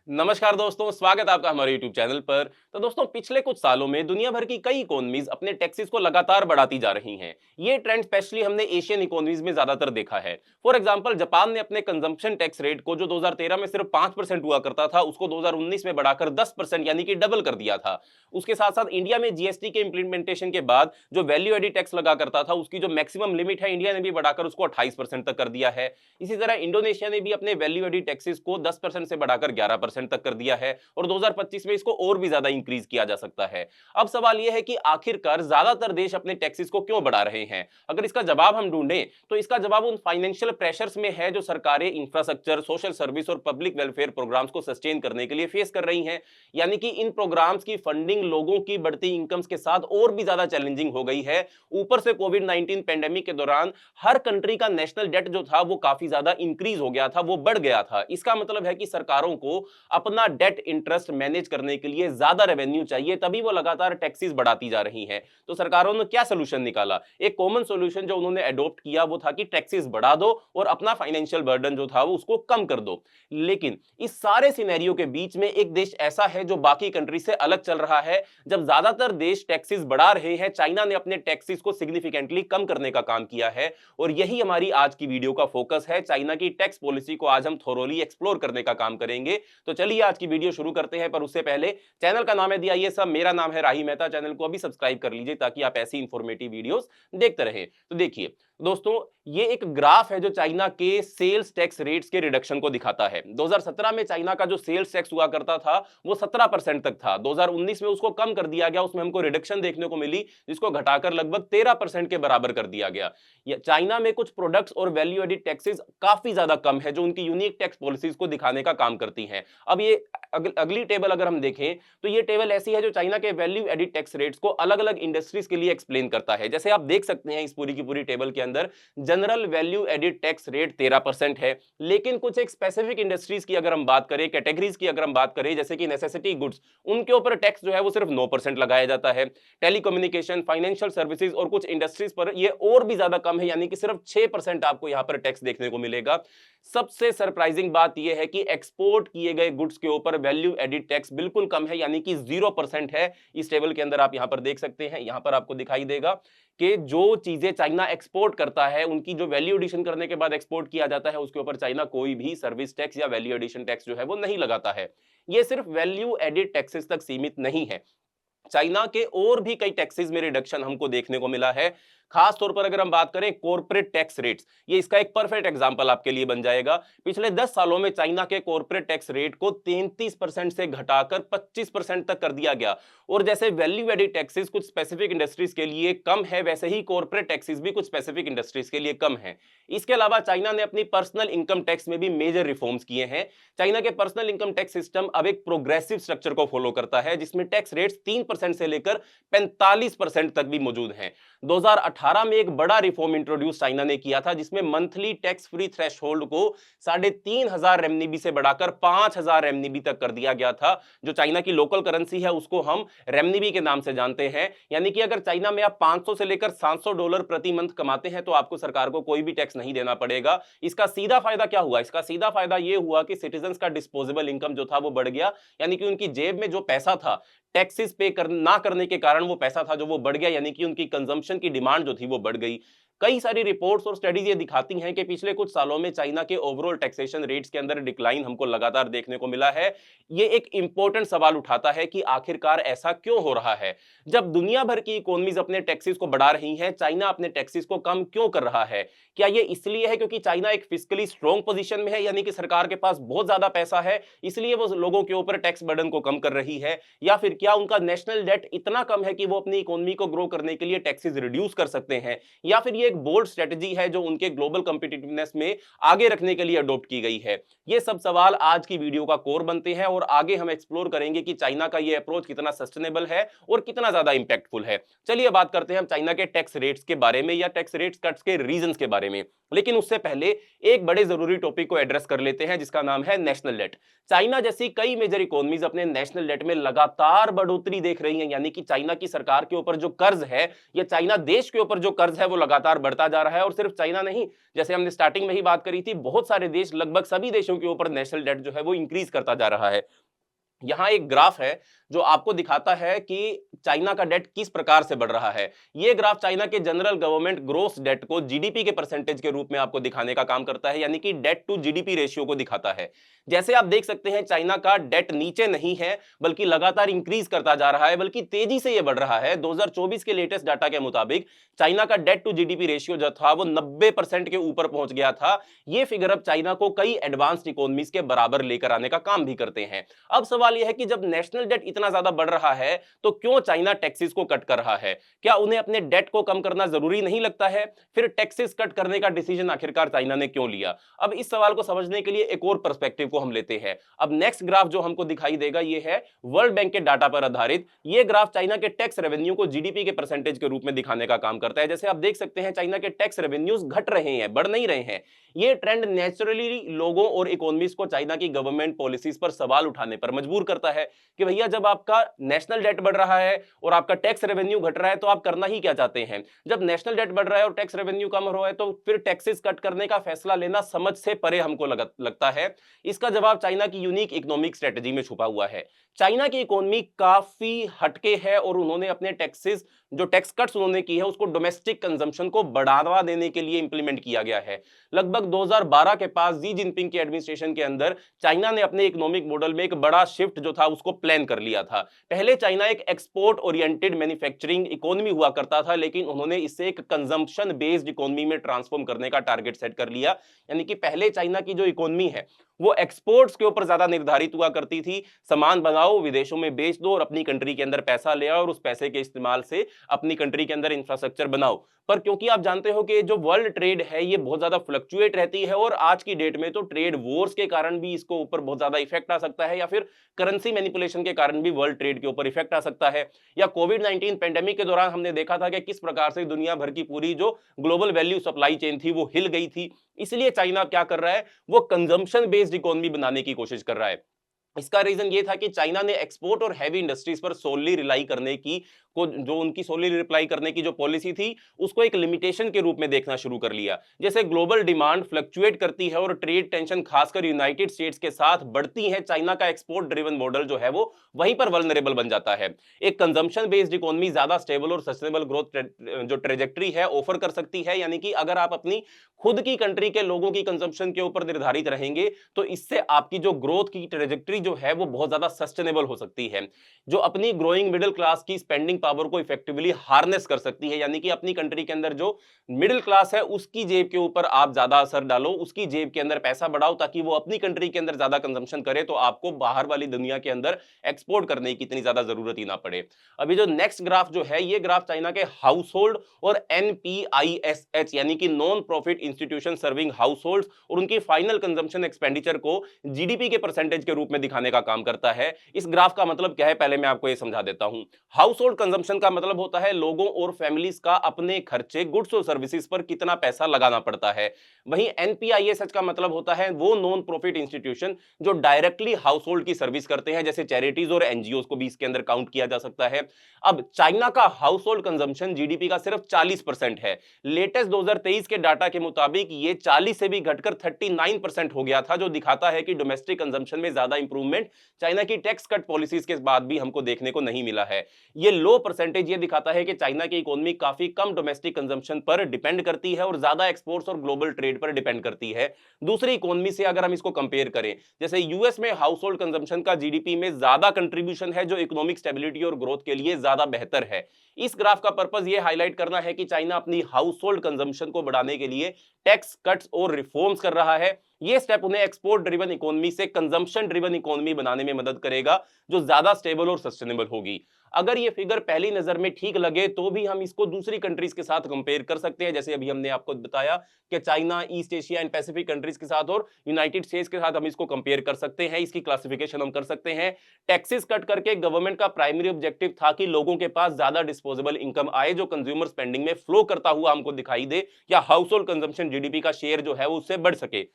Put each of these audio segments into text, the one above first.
नमस्कार दोस्तों, स्वागत है आपका हमारे YouTube चैनल पर। तो दोस्तों, पिछले कुछ सालों में दुनिया भर की कई इकोनॉमीज अपने टैक्सेस को लगातार बढ़ाती जा रही हैं। ये ट्रेंड स्पेशली हमने एशियन इकोनॉमीज में ज्यादातर देखा है। फॉर एग्जांपल, जापान ने अपने कंजम्पशन टैक्स रेट को, जो 2013 में सिर्फ 5% हुआ करता था, उसको 2019 में बढ़ाकर 10% यानी कि डबल कर दिया था। उसके साथ साथ इंडिया में जीएसटी के इंप्लीमेंटेशन के बाद जो वैल्यू एडिड टैक्स लगा करता था, उसकी जो मैक्सिमम लिमिट है, इंडिया ने भी बढ़ाकर उसको 28% तक कर दिया है। इसी तरह इंडोनेशिया ने भी अपने वैल्यू एडिड टैक्सेस को 10% से बढ़ाकर 11% तक कर दिया है और 2025 में इसको और भी ज्यादा इंक्रीज किया जा सकता है। अब सवाल यह है कि आखिरकार ज्यादातर देश अपने टैक्सेस को क्यों बढ़ा रहे हैं? अगर इसका जवाब हम ढूंढें तो इसका जवाब उन फाइनेंशियल प्रेशर्स में है जो सरकारें इंफ्रास्ट्रक्चर, सोशल सर्विस और पब्लिक वेलफेयर प्रोग्राम्स को सस्टेन करने के लिए फेस कर रही हैं। यानी कि इन प्रोग्राम्स की फंडिंग लोगों की बढ़ती इनकम्स के साथ और भी ज्यादा चैलेंजिंग हो गई है। ऊपर से कोविड 19 पेंडेमिक के दौरान हर कंट्री का नेशनल डेट जो था वो काफी ज्यादा इंक्रीज हो गया था, वो बढ़ गया था। इसका मतलब है कि सरकारों को अपना डेट इंटरेस्ट मैनेज करने के लिए ज्यादा रेवेन्यू चाहिए, तभी वो लगातार टैक्सेस बढ़ाती जा रही हैं। तो सरकारों ने क्या सोल्यूशन निकाला? एक कॉमन सोल्यूशन जो उन्होंने अडॉप्ट किया वो था कि टैक्सेस बढ़ा दो और अपना फाइनेंशियल बर्डन जो था वो उसको कम कर दो। लेकिन इस सारे सिनेरियो के बीच में एक देश ऐसा है जो बाकी कंट्री से अलग चल रहा है। जब ज्यादातर देश टैक्सेस बढ़ा रहे हैं, चाइना ने अपने टैक्सेस को सिग्निफिकेंटली कम करने का काम किया है और यही हमारी आज की वीडियो का फोकस है। चाइना की टैक्स पॉलिसी को आज हम थोरोली एक्सप्लोर करने का काम करेंगे। तो चलिए आज की वीडियो शुरू करते हैं, पर उससे पहले चैनल का नाम है दिया ये सब, मेरा नाम है राही मेहता। चैनल को अभी सब्सक्राइब कर लीजिए ताकि आप ऐसी इंफॉर्मेटिव वीडियोस देखते रहें। तो देखिए दोस्तों, ये एक ग्राफ है जो चाइना के सेल्स टैक्स रेट्स के रिडक्शन को दिखाता है। 2017 में चाइना का जो सेल्स टैक्स हुआ करता था वो 17% तक था। 2019 में उसको कम कर दिया गया, उसमें हमको रिडक्शन देखने को मिली जिसको घटाकर लगभग 13% के बराबर कर दिया गया। चाइना में कुछ प्रोडक्ट्स और वैल्यू एडिड टैक्सेस काफी ज्यादा कम है जो उनकी यूनिक टैक्स पॉलिसीज को दिखाने का काम करती हैं। अब ये अगली टेबल अगर हम देखें तो ये टेबल ऐसी है जो चाइना के वैल्यू एडिड टैक्स रेट्स को अलग अलग इंडस्ट्रीज के लिए एक्सप्लेन करता है। जैसे आप देख सकते हैं इस पूरी की पूरी टेबल के अंदर general value added tax rate 13% है, लेकिन कुछ एक स्पेसिफिक इंडस्ट्रीज की अगर हम बात करें, कैटेगरीज की अगर हम बात करें, जैसे कि नेसेसिटी गुड्स, उनके ऊपर टैक्स जो है वो सिर्फ 9% लगाया जाता है। टेलीकम्युनिकेशन, फाइनेंशियल सर्विसेज और कुछ इंडस्ट्रीज पर ये और भी ज्यादा कम है, यानी कि सिर्फ 6% आपको यहां पर टैक्स देखने को मिलेगा। सबसे सरप्राइजिंग बात यह है कि एक्सपोर्ट किए गए गुड्स के ऊपर वैल्यू एडिड टैक्स बिल्कुल कम है, यानी कि 0% है। इस टेबल के अंदर आप यहां पर देख सकते हैं, यहां पर आपको दिखाई देगा कि जो चीजें चाइना एक्सपोर्ट करता है उनकी जो वैल्यू एडिशन करने के बाद एक्सपोर्ट किया जाता है उसके ऊपर चाइना कोई भी सर्विस टैक्स या वैल्यू एडिशन टैक्स जो है वो नहीं लगाता है। ये सिर्फ वैल्यू एडिड टैक्सेस तक सीमित नहीं है, चाइना के और भी कई टैक्सेस में रिडक्शन हमको देखने को मिला है। खास तौर पर अगर हम बात करें कॉर्पोरेट टैक्स रेट्स, ये इसका एक परफेक्ट एग्जांपल आपके लिए बन जाएगा। पिछले 10 सालों में चाइना के कॉर्पोरेट टैक्स रेट को 33% से घटाकर 25% तक कर दिया गया। और जैसे वैल्यू एडिड टैक्सेस कुछ स्पेसिफिक इंडस्ट्रीज के लिए कम है, वैसे ही कॉर्पोरेट टैक्सेस भी कुछ स्पेसिफिक इंडस्ट्रीज के लिए कम है। इसके अलावा चाइना ने अपनी पर्सनल इनकम टैक्स में भी मेजर रिफॉर्म्स किए हैं। चाइना के पर्सनल इनकम टैक्स सिस्टम अब एक प्रोग्रेसिव स्ट्रक्चर को फॉलो करता है जिसमें टैक्स रेट्स 3% से लेकर 45% तक भी मौजूद हैं। 2018 में एक बड़ा रिफॉर्म इंट्रोड्यूस चाइना ने किया था जिसमें मंथली टैक्स फ्री थ्रेशोल्ड को 3,500 रेमनीबी से बढ़ाकर 5,000 रेमनीबी तक कर दिया गया था। जो चाइना की लोकल करेंसी है उसको हम रेमनीबी के नाम से जानते हैं। यानी कि अगर चाइना में आप 500 से लेकर $700 प्रति मंथ कमाते हैं तो आपको सरकार को कोई भी टैक्स नहीं देना पड़ेगा। इसका सीधा फायदा क्या हुआ? इसका सीधा फायदा यह हुआ कि सिटीजंस का डिस्पोजेबल इनकम जो था वो बढ़ गया, यानी कि उनकी जेब में जो पैसा था टैक्सेस पे ना करने के कारण वो पैसा था जो वो बढ़ गया, यानी कि उनकी कंजम्पशन की डिमांड जो थी वो बढ़ गई। कई सारी रिपोर्ट्स और स्टडीज ये दिखाती हैं कि पिछले कुछ सालों में चाइना के ओवरऑल टैक्सेशन रेट्स के अंदर डिक्लाइन हमको लगातार देखने को मिला है। ये एक इंपॉर्टेंट सवाल उठाता है कि आखिरकार ऐसा क्यों हो रहा है? जब दुनिया भर की इकोनॉमीज अपने टैक्सेस को बढ़ा रही हैं, चाइना अपने टैक्सेस को कम क्यों कर रहा है? क्या ये इसलिए है क्योंकि चाइना एक फिस्कली स्ट्रॉन्ग पोजीशन में है, यानी कि सरकार के पास बहुत ज्यादा पैसा है इसलिए वो लोगों के ऊपर टैक्स बर्डन को कम कर रही है? या फिर क्या उनका नेशनल डेट इतना कम है कि वो अपनी इकोनॉमी को ग्रो करने के लिए टैक्सेस रिड्यूस कर सकते हैं? या फिर ये एक बोल्ड स्ट्रेटजी है जो उनके ग्लोबल कॉम्पिटिटिवनेस में आगे रखने के लिए अडॉप्ट की गई है? ये सब सवाल आज की वीडियो का कोर बनते हैं और आगे हम एक्सप्लोर करेंगे कि चाइना का ये अप्रोच कितना सस्टेनेबल है और कितना ज्यादा इंपैक्टफुल है। चलिए बात करते हैं हम चाइना के टैक्स रेट्स के बारे में या टैक्स रेट्स कट्स के रीजंस के बारे में। लेकिन उससे पहले एक बड़े जरूरी टॉपिक को एड्रेस कर लेते हैं जिसका नाम है नेशनल डेट। चाइना जैसी कई मेजर इकोनॉमीज अपने नेशनल डेट में लगातार बढ़ोतरी देख रही हैं, यानी कि चाइना की सरकार के ऊपर जो कर्ज है या चाइना देश के ऊपर जो कर्ज है वो लगातार लगातार बढ़ता जा रहा है और सिर्फ चाइना नहीं, जैसे हमने स्टार्टिंग में ही बात करी थी, बहुत सारे देश, लगभग सभी देशों के ऊपर नेशनल डेट जो है वो इंक्रीज करता जा रहा है। यहाँ एक ग्राफ है जो आपको दिखाता है कि चाइना का डेट किस प्रकार से बढ़ रहा है। ये ग्राफ चाइना के जनरल गवर्नमेंट ग्रोस डेट को जीडीपी के परसेंटेज के रूप में आपको दिखाने का काम करता है, यानी कि डेट टू जीडीपी रेशियो को दिखाता है। जैसे आप देख सकते हैं, चाइना का डेट नीचे नहीं है बल्कि लगातार इंक्रीज करता जा रहा है, बल्कि तेजी से ये बढ़ रहा है। 2024 के लेटेस्ट डाटा के मुताबिक चाइना का डेट टू जीडीपी रेशियो जो था वो 90% के ऊपर पहुंच गया था। ये फिगर अब चाइना को कई एडवांस्ड इकोनॉमीज के बराबर लेकर आने का काम भी करते हैं। अब सवाल यह है कि जब नेशनल डेट इतना ज्यादा बढ़ रहा है तो क्यों चाइना टैक्सेस को कट कर रहा है? क्या उन्हें अपने डेट को कम करना जरूरी नहीं लगता है? फिर टैक्सेस कट करने का डिसीजन आखिरकार चाइना ने क्यों लिया? अब इस सवाल को समझने के लिए एक और पर्सपेक्टिव को हम लेते हैं। अब नेक्स्ट ग्राफ जो हमको दिखाई देगा ये है वर्ल्ड बैंक के डाटा पर आधारित। ये ग्राफ चाइना के टैक्स रेवेन्यू को जीडीपी के परसेंटेज के रूप में दिखाने का काम करता है। जैसे आप देख सकते हैं, चाइना के टैक्स रेवेन्यूज घट रहे हैं, बढ़ नहीं रहे हैं। ये ट्रेंड नेचुरली लोगों और इकोनॉमीज को चाइना की गवर्नमेंट पॉलिसीज पर सवाल उठाने पर मजबूर करता है कि भैया जब आपका नेशनल डेट बढ़ रहा है और आपका टैक्स रेवेन्यू घट रहा है तो आप करना ही क्या चाहते हैं? जब नेशनल डेट बढ़ रहा है और टैक्स रेवेन्यू कम हो रहा है तो फिर टैक्सेस कट करने का फैसला लेना समझ से परे हमको लगता है। इसका जवाब चाइना की यूनिक इकोनॉमिक स्ट्रेटजी में छुपा हुआ है। चाइना की इकोनॉमी काफी हटके है और उन्होंने अपने टैक्सेस, जो टैक्स कट्स उन्होंने की है, उसको डोमेस्टिक कंजम्पशन को बढ़ावा देने के लिए इंप्लीमेंट किया गया है। लगभग 2012 के पास जी जिनपिंग के एडमिनिस्ट्रेशन के अंदर चाइना ने अपने इकोनॉमिक मॉडल में एक बड़ा शिफ्ट जो था उसको प्लान कर लिया था। पहले चाइना एक एक्सपोर्ट ओरिएंटेड मैन्युफैक्चरिंग इकोनॉमी हुआ करता था, लेकिन उन्होंने इसे एक कंजम्पशन बेस्ड इकोनॉमी में ट्रांसफॉर्म करने का टारगेट सेट कर लिया। यानी कि पहले चाइना की जो इकोनॉमी है वो एक्सपोर्ट्स के ऊपर ज्यादा निर्धारित हुआ करती थी। सामान बनाओ, विदेशों में बेच दो और अपनी कंट्री के अंदर पैसा ले आओ और उस पैसे के इस्तेमाल से अपनी कंट्री के अंदर इंफ्रास्ट्रक्चर बनाओ। पर क्योंकि आप जानते हो कि जो वर्ल्ड ट्रेड है ये बहुत ज्यादा फ्लक्चुएट रहती है और आज की डेट में तो ट्रेड वॉर्स के कारण भी इसको ऊपर बहुत ज्यादा इफेक्ट आ सकता है, या फिर करेंसी मैनिपुलेशन के कारण भी वर्ल्ड ट्रेड के ऊपर इफेक्ट आ सकता है। या कोविड-19 पेंडेमिक के दौरान हमने देखा था कि किस प्रकार से दुनिया भर की पूरी जो ग्लोबल वैल्यू सप्लाई चेन थी वो हिल गई थी। इसलिए चाइना क्या कर रहा है, वो कंजम्पशन बेस्ड इकोनॉमी बनाने की कोशिश कर रहा है। इसका रीजन ये था कि चाइना ने एक्सपोर्ट और हैवी इंडस्ट्रीज पर सोलली रिलाई करने की को जो उनकी सोलली रिप्लाई करने की जो पॉलिसी थी उसको एक लिमिटेशन के रूप में देखना शुरू कर लिया। जैसे ग्लोबल डिमांड फ्लक्चुएट करती है और ट्रेड टेंशन खासकर यूनाइटेड स्टेट्स के साथ बढ़ती है, चाइना का एक्सपोर्ट ड्रिवन मॉडल जो है वो वहीं पर वल्नरेबल बन जाता है। एक कंजम्पशन बेस्ड इकोनॉमी ज्यादा स्टेबल और सस्टेनेबल ग्रोथ जो ट्रेजेक्टरी है ऑफर कर सकती है। यानी कि अगर आप अपनी खुद की कंट्री के लोगों की कंजम्पशन के ऊपर निर्धारित रहेंगे तो इससे आपकी जो ग्रोथ की ट्रेजेक्टरी जो है वो बहुत ज्यादा सस्टेनेबल हो सकती है, जो अपनी ग्रोइंग मिडिल क्लास की स्पेंडिंग पावर को इफेक्टिवली हार्नेस कर सकती है। यानी कि अपनी कंट्री के अंदर जो मिडिल क्लास है उसकी जेब के ऊपर आप ज्यादा असर डालो, उसकी जेब के अंदर पैसा बढ़ाओ ताकि वो अपनी कंट्री के अंदर ज्यादा कंजम्पशन करे, तो आपको बाहर वाली दुनिया के अंदर एक्सपोर्ट करने की इतनी ज्यादा जरूरत ही ना पड़े। अभी जो नेक्स्ट ग्राफ जो है ये ग्राफ चाइना के हाउस होल्ड और एनपीआईएसएच यानी कि non profit institution serving house hold और उनकी फाइनल कंजम्पशन एक्सपेंडिचर को जीडीपी के परसेंटेज के रूप में दिखाने का काम करता है। इस ग्राफ का मतलब क्या है पहले मैं आपको ये समझा देता हूं। हाउस होल्ड कंजम्पशन का मतलब होता है लोगों और फैमिलीज का अपने खर्चे, गुड्स और सर्विसेज पर कितना पैसा लगाना पड़ता है। वहीं एनपीआईएसएच का मतलब होता है वो नॉन प्रॉफिट इंस्टीट्यूशन जो डायरेक्टली हाउस होल्ड की सर्विस करते हैं, जैसे चैरिटीज और एनजीओ को भी इसके अंदर काउंट किया जा सकता है। अब चाइना का हाउस होल्ड कंजम्पशन जीडीपी का सिर्फ 40% है। लेटेस्ट 2023 के डाटा के मुताबिक ये 40 से भी घटकर 39% हो गया था, जो दिखाता है कि डोमेस्टिक कंजम्पशन में ज्यादा इंप्रूवमेंट चाइना की टैक्स कट पॉलिसीज के बाद भी हमको देखने को नहीं मिला है। ये लो परसेंटेज ये दिखाता है कि चाइना की इकोनॉमी काफी कम डोमेस्टिक कंजम्पशन पर डिपेंड करती है और ज्यादा एक्सपोर्ट्स और ग्लोबल ट्रेड पर डिपेंड करती है। दूसरी इकोनॉमी से अगर हम इसको कंपेयर करें, जैसे यूएस में हाउस होल्ड कंजम्पशन का जीडीपी में ज्यादा कंट्रीब्यूशन है, जो इकोनॉमिक स्टेबिलिटी और ग्रोथ के लिए ज्यादा बेहतर है। इस ग्राफ का पर्पस यह हाईलाइट करना है कि चाइना अपनी हाउस होल्ड कंजम्पशन को बढ़ाने के लिए टैक्स कट्स और रिफॉर्म्स कर रहा है। यह स्टेप उन्हें एक्सपोर्ट ड्रिवन इकोनॉमी से कंजम्पशन ड्रिवन इकोनॉमी बनाने में मदद करेगा, जो ज्यादा स्टेबल और सस्टेनेबल होगी। अगर ये फिगर पहली नजर में ठीक लगे तो भी हम इसको दूसरी कंट्रीज के साथ कंपेयर कर सकते हैं, जैसे अभी हमने आपको बताया कि China, east Asia and Pacific countries के साथ और यूनाइटेड स्टेट्स के साथ हम इसको कंपेयर कर सकते हैं। इसकी क्लासिफिकेशन हम कर सकते हैं। टैक्सेस कट करके गवर्नमेंट का प्राइमरी ऑब्जेक्टिव था कि लोगों के पास ज्यादा डिस्पोजेबल इनकम आए, जो कंज्यूमर स्पेंडिंग में फ्लो करता हुआ हमको दिखाई दे, या हाउस होल्ड कंजम्पशन जीडीपी का शेयर जो है वो उससे बढ़ सके।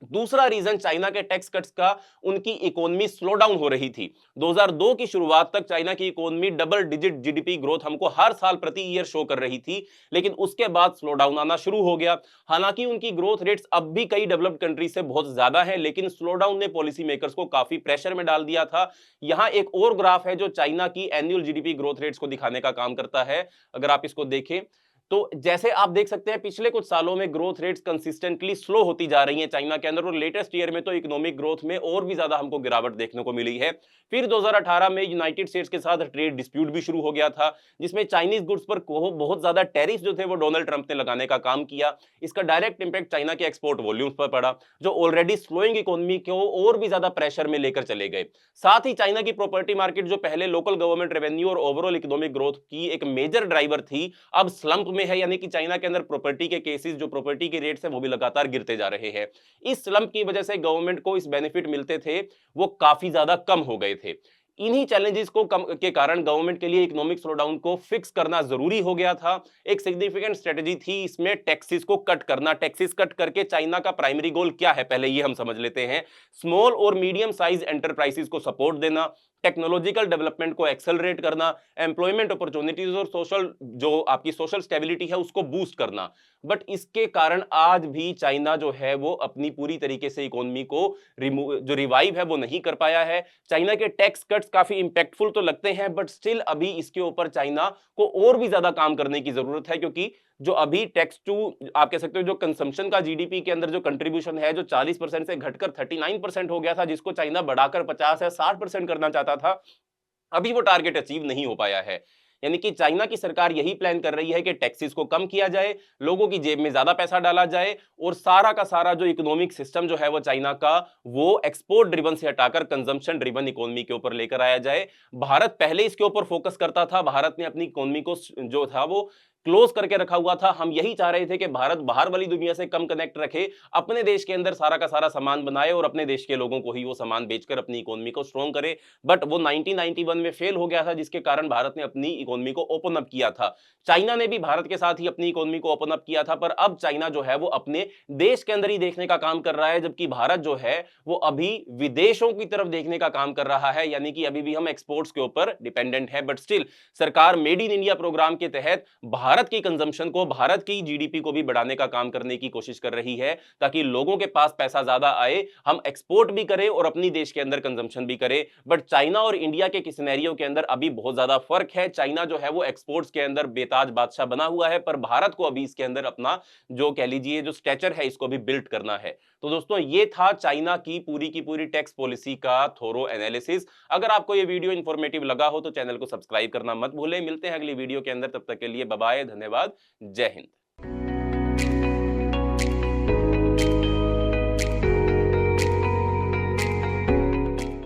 दूसरा रीजन चाइना के टैक्स कट्स का, उनकी इकोनॉमी स्लो डाउन हो रही थी। 2002 की शुरुआत तक चाइना की economy double digit GDP growth हमको हर साल प्रति ईयर शो कर रही थी, लेकिन उसके बाद स्लो डाउन आना शुरू हो गया। हालांकि उनकी ग्रोथ रेट्स अब भी कई डेवलप्ड कंट्री से बहुत ज्यादा है, लेकिन स्लो डाउन ने पॉलिसी मेकर्स को काफी प्रेशर में डाल दिया था। यहां एक और ग्राफ है जो चाइना की एनुअल जीडीपी ग्रोथ रेट्स को दिखाने का काम करता है। अगर आप इसको देखें तो जैसे आप देख सकते हैं पिछले कुछ सालों में ग्रोथ रेट्स कंसिस्टेंटली स्लो होती जा रही हैं चाइना के अंदर, और लेटेस्ट ईयर में तो इकोनॉमिक ग्रोथ में और भी ज्यादा हमको गिरावट देखने को मिली है। फिर 2018 में यूनाइटेड स्टेट्स के साथ ट्रेड डिस्प्यूट भी शुरू हो गया था, जिसमें चाइनीज गुड्स पर बहुत ज्यादा टैरिफ जो थे वो डोनाल्ड ट्रंप ने लगाने का काम किया। इसका डायरेक्ट इंपैक्ट चाइना के एक्सपोर्ट वॉल्यूम्स पर पड़ा, जो ऑलरेडी स्लोइंग इकोनॉमी को और भी ज्यादा प्रेशर में लेकर चले गए। साथ ही चाइना की प्रॉपर्टी मार्केट, जो पहले लोकल गवर्नमेंट रेवेन्यू और ओवरऑल इकोनॉमिक ग्रोथ की एक मेजर ड्राइवर थी, अब स्लंप में है। यानी कि चाइना के अंदर प्रॉपर्टी के केसेस, जो प्रॉपर्टी के रेट्स हैं, वो भी लगातार गिरते जा रहे हैं। इस स्लंप की वजह से गवर्नमेंट को इस बेनिफिट मिलते थे वो काफी ज्यादा कम हो गए थे। इन्हीं चैलेंजेस को कम के कारण गवर्नमेंट के लिए इकोनॉमिक स्लोडाउन को फिक्स करना जरूरी हो गया था। एक सिग्निफिकेंट स्ट्रेटजी थी इसमें टैक्सेस को कट करना। टैक्सेस कट करके चाइना का प्राइमरी गोल क्या है, पहले ये हम समझ लेते हैं। स्मॉल और मीडियम साइज एंटरप्राइजेस को सपोर्ट देना, टेक्नोलॉजिकल डेवलपमेंट को एक्सेलरेट करना, एम्प्लॉयमेंट अपॉर्चुनिटीज और सोशल, जो आपकी सोशल स्टेबिलिटी है, उसको बूस्ट करना। बट इसके कारण आज भी चाइना जो है वो अपनी पूरी तरीके से इकोनॉमी को जो रिवाइव है वो नहीं कर पाया है। चाइना के टैक्स कट्स काफी इंपैक्टफुल तो लगते हैं, बट स्टिल अभी इसके ऊपर चाइना को और भी ज्यादा काम करने की जरूरत है, क्योंकि जो अभी टैक्स टू, आप कह सकते हो, जो कंजम्पशन का जीडीपी के अंदर जो कंट्रीब्यूशन है, जो 40% से घटकर 39% हो गया था, जिसको चाइना बढ़ाकर 50 या 60% करना चाहता था, अभी वो टारगेट अचीव नहीं हो पाया है। यानी कि चाइना की सरकार यही प्लान कर रही है कि टैक्सेस को कम किया जाए, लोगों की जेब में ज्यादा पैसा डाला जाए, और सारा का सारा जो इकोनॉमिक सिस्टम जो है वो चाइना का, वो एक्सपोर्ट ड्रिवन से हटाकर कंजम्पशन ड्रिवन इकोनॉमी के ऊपर लेकर आया जाए। भारत पहले इसके ऊपर फोकस करता था। भारत ने अपनी इकोनॉमी को जो था वो क्लोज करके रखा हुआ था। हम यही चाह रहे थे कि भारत बाहर वाली दुनिया से कम कनेक्ट रखे, अपने देश के अंदर सारा का सारा सामान बनाए और अपने देश के लोगों को ही वो सामान बेचकर अपनी इकोनॉमी को स्ट्रॉन्ग करे। बट वो 1991 में फेल हो गया था, जिसके कारण भारत ने अपनी इकोनॉमी को ओपन अप किया था। चाइना ने भी भारत के साथ ही अपनी इकोनॉमी को ओपन अप किया था, पर अब चाइना जो है वो अपने देश के अंदर ही देखने का काम कर रहा है, जबकि भारत जो है वो अभी विदेशों की तरफ देखने का काम कर रहा है। यानी कि अभी भी हम एक्सपोर्ट्स के ऊपर डिपेंडेंट है। बट स्टिल सरकार मेड इन इंडिया प्रोग्राम के तहत भारत की कंजम्पशन को, भारत की जीडीपी को भी बढ़ाने का काम करने की कोशिश कर रही है, ताकि लोगों के पास पैसा ज्यादा आए, हम एक्सपोर्ट भी करें और अपनी देश के अंदर कंजम्पशन भी करें। बट चाइना और इंडिया के सिनेरियो के अंदर अभी बहुत ज्यादा फर्क है। चाइना जो है वो एक्सपोर्ट्स के अंदर बेताज बादशाह बना हुआ है, पर भारत को अभी इसके अंदर अपना, जो कह लीजिए, जो स्टेचर है, इसको भी बिल्ड करना है। तो दोस्तों, ये था चाइना की पूरी टैक्स पॉलिसी का थोरो एनालिसिस। अगर आपको ये वीडियो इंफॉर्मेटिव लगा हो तो चैनल को सब्सक्राइब करना मत भूलें। मिलते हैं अगली वीडियो के अंदर, तब तक के लिए बाय बाय, धन्यवाद, जय हिंद।